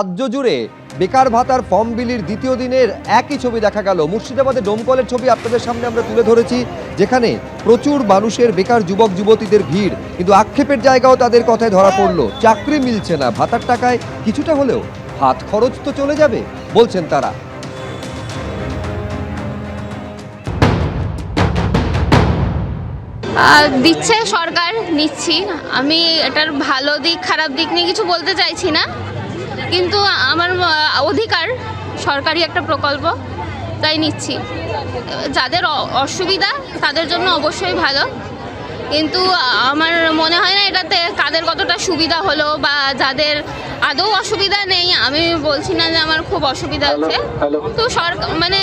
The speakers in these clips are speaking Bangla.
রাজ্য জুড়ে বেকার ভাতার ফর্ম বিলির দ্বিতীয় দিনের একই ছবি দেখা গেল। মুর্শিদাবাদে ডোমকলের ছবি আপনাদের সামনে আমরা তুলে ধরেছি, যেখানে প্রচুর মানুষের বেকার যুবক যুবতীদের ভিড়, কিন্তু আক্ষেপের জায়গাও তাদের কথায় ধরা পড়ল। চাকরি মিলছে না, ভাতার টাকায় কিছুটা হলেও হাত খরচ তো চলে যাবে বলছেন তারা। দিচ্ছে সরকার, নিচ্ছি। আমি এটার ভালো দিক খারাপ দিক নিয়ে কিছু বলতে চাইছি না, কিন্তু আমার অধিকার, সরকারি একটা প্রকল্প, তাই নিচ্ছি। যাদের অসুবিধা তাদের জন্য অবশ্যই ভালো, কিন্তু আমার মনে হয় না এটাতে কাদের কতটা সুবিধা হলো, বা যাদের আদৌ অসুবিধা নেই, আমি বলছি না যে আমার খুব অসুবিধা আছে, তো সরকার মানে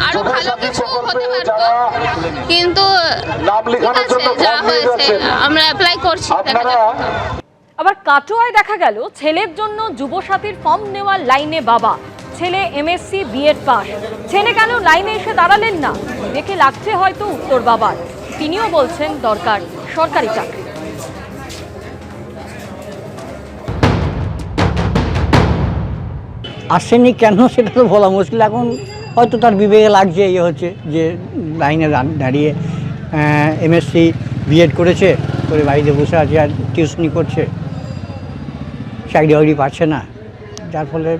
আরো ভালো কিছু হতে পারতো, কিন্তু ঠিক আছে যা হয়েছে আমরা অ্যাপ্লাই করছি। আবার কাটোয়ায় দেখা গেল ছেলের জন্য যুবসাথীর ফর্ম নেওয়ার লাইনে বাবা। ছেলে এমএসসি বিএড পাস, ছেলে কেন লাইনে এসে দাঁড়ালেন না? দেখে লাগছে হয়তো উত্তর বাবার। তিনিও বলছেন দরকার সরকারি চাকরি। আসেনি কেন সেটা তো বলা মুশকিল। এখন হয়তো তার বিবেকে লাগছে, হচ্ছে যে লাইনে দাঁড়িয়ে এমএসসি বিএড করেছে, করে বাড়িতে বসে আছে আর টিউশনি করছে, চাকরি বাকরি পাচ্ছে না, যার ফলে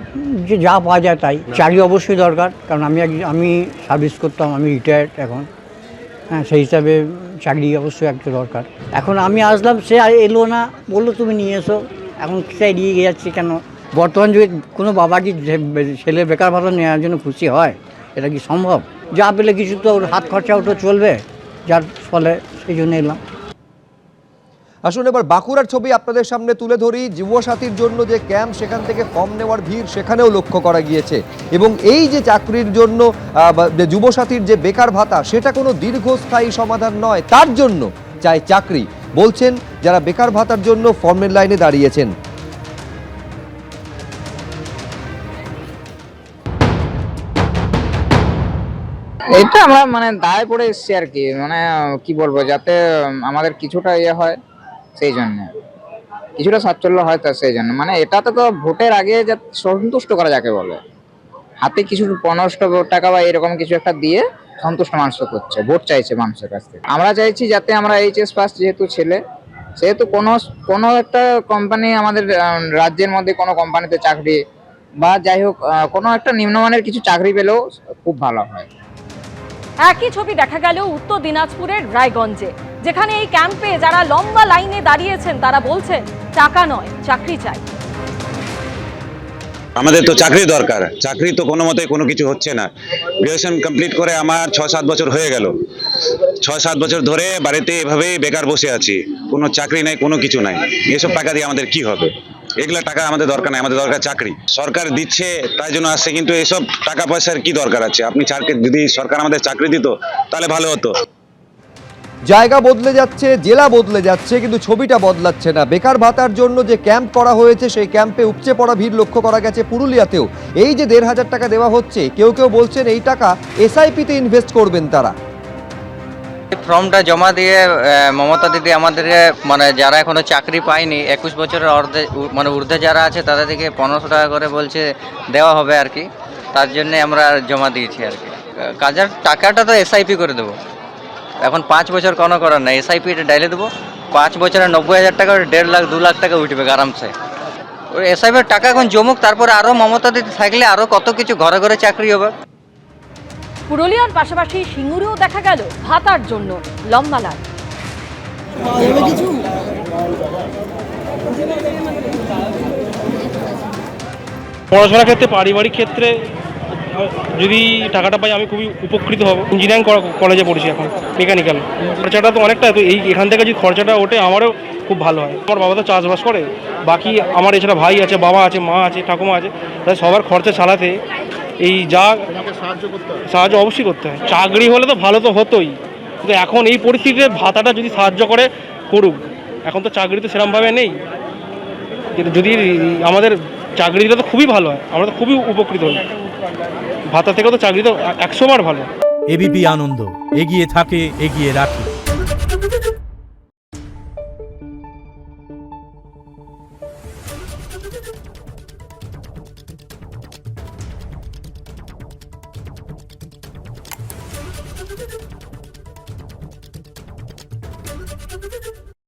যে যা পাওয়া যায় তাই। চাকরি অবশ্যই দরকার, কারণ আমি সার্ভিস করতাম, আমি রিটায়ার্ড এখন, হ্যাঁ, সেই হিসাবে চাকরি অবশ্যই একটা দরকার। এখন আমি আসলাম, সে এলো না, বললো তুমি নিয়ে এসো, এখন সে এড়িয়ে যাচ্ছে কেন? বর্তমান যুগে কোনো বাবা কি ছেলে বেকার ভাতা নেওয়ার জন্য খুশি হয়? এটা কি সম্ভব? যা পেলে কিছু তো ওর হাত খরচা ওটা চলবে, যার ফলে সেই জন্য এলাম। আসুন এবার বাঁকুড়ার ছবি আপনাদের সামনে তুলে ধরি। যুবসাথীর জন্য যে ক্যাম্প, সেখান থেকে ফর্ম নেওয়ার ভিড় সেখানেও লক্ষ্য করা গিয়েছে। এবং এই যে চাকরির জন্য যুবসাথীর যে বেকার ভাতা, সেটা কোনো দীর্ঘস্থায়ী সমাধান নয়, তার জন্য চাই চাকরি, বলছেন যারা বেকার ভাতার জন্য ফর্মের লাইনে দাঁড়িয়েছেন। এটা আমরা দায়ে পড়ে এসেছি আর কি, কি বলবো, যাতে আমাদের কিছুটা হয়, সেই জন্য কিছুটা সাচ্ছল্য হয়, তার সেই জন্য এটাতে তো ভোটের আগে সন্তুষ্ট করা যাকে বলে, হাতে কিছু 15 টাকা বা এরকম কিছু একটা দিয়ে সন্তুষ্ট মানুষ করছে, ভোট চাইছে মানুষের কাছ থেকে। আমরা চাইছি যাতে আমরা এইচএস পাস যেহেতু ছেলে, সেহেতু কোনো একটা কোম্পানি, আমাদের রাজ্যের মধ্যে কোনো কোম্পানিতে চাকরি বা যাই হোক কোনো একটা নিম্নমানের কিছু চাকরি পেলেও খুব ভালো হয়। একই ছবি দেখা গেল উত্তর দিনাজপুরের রায়গঞ্জে, যেখানে এই ক্যাম্পে যারা লম্বা লাইনে দাঁড়িয়েছেন তারা বলছেন টাকা নয়, চাকরি চাই। আমাদের তো চাকরি দরকার, চাকরি তো কোনো মতে কোনো কিছু হচ্ছে না। গ্রাজুয়েশন কমপ্লিট করে আমার 6-7 বছর হয়ে গেল, 6-7 বছর ধরে বাড়িতে এভাবেই বেকার বসে আছি, কোনো চাকরি নাই, কোনো কিছু নাই। এসব টাকা দিয়ে আমাদের কি হবে? এগুলা টাকা আমাদের দরকার নাই, আমাদের দরকার চাকরি। সরকার দিচ্ছে তাই জন্য আসছে, কিন্তু এসব টাকা পয়সার কি দরকার আছে? আপনি যদি সরকার আমাদের চাকরি দিত তাহলে ভালো হতো। জায়গা বদলে যাচ্ছে, জেলা বদলে যাচ্ছে, কিন্তু ছবিটা বদলাচ্ছে না। বেকার ভাতার জন্য যে ক্যাম্প করা হয়েছে, সেই ক্যাম্পে উপচে পড়া ভিড় লক্ষ্য করা গেছে পুরুলিয়াতেও। এই যে 1,500 টাকা দেওয়া হচ্ছে, কেউ কেউ বলছেন এই টাকা এসআইপিতে ইনভেস্ট করবেন তারা। ফর্মটা জমা দিয়ে মমতা দিদি আমাদেরকে যারা এখনো চাকরি পায়নি, 21 বছরের ঊর্ধ্বে যারা আছে, তাদের থেকে 1500 টাকা করে বলছে দেওয়া হবে আর কি। তার জন্য আমরা জমা দিয়েছি আর কি। কাজের টাকাটা তো এসআইপি করে দেবো, এখন 5 বছর কোনো করার নাই, এসআইপিটা ডাইলে দেবো। 5 বছরে 90,000 টাকা, 1.5 লাখ 2 লাখ টাকা উঠবে আরামসে। ওই এসআইপির টাকা এখন জমুক, তারপরে আরও মমতা দিদি থাকলে আরও কত কিছু ঘরে ঘরে চাকরি হবে। পুরুলিয়ার পাশাপাশি সিঙ্গুরেও দেখা গেল ভাতার জন্য লম্বা লাইন। পড়াশোনার ক্ষেত্রে, পারিবারিক ক্ষেত্রে যদি টাকাটা পাই আমি খুবই উপকৃত হব। ইঞ্জিনিয়ারিং কলেজে পড়েছি এখন, মেকানিক্যাল। খরচাটা তো অনেকটা, তো এখান থেকে যদি খরচাটা ওঠে আমারও খুব ভালো হয়। আমার বাবা তো চাষবাস করে, বাকি আমার এছাড়া ভাই আছে, বাবা আছে, মা আছে, ঠাকুমা আছে, তাই সবার খরচা চালাতে এই সাহায্য অবশ্যই করতে হয়। চাকরি হলে তো ভালো তো হতোই, কিন্তু এখন এই পরিস্থিতিতে ভাতাটা যদি সাহায্য করে, করুক। এখন তো চাকরি তো সেরকমভাবে নেই, যদি আমাদের চাকরি দিলে তো খুবই ভালো হয়, আমরা তো খুবই উপকৃত হই। ভাতা থেকে তো চাকরি তো 100 বার ভালো। এবিপি আনন্দ, এগিয়ে থাকে, এগিয়ে রাখে।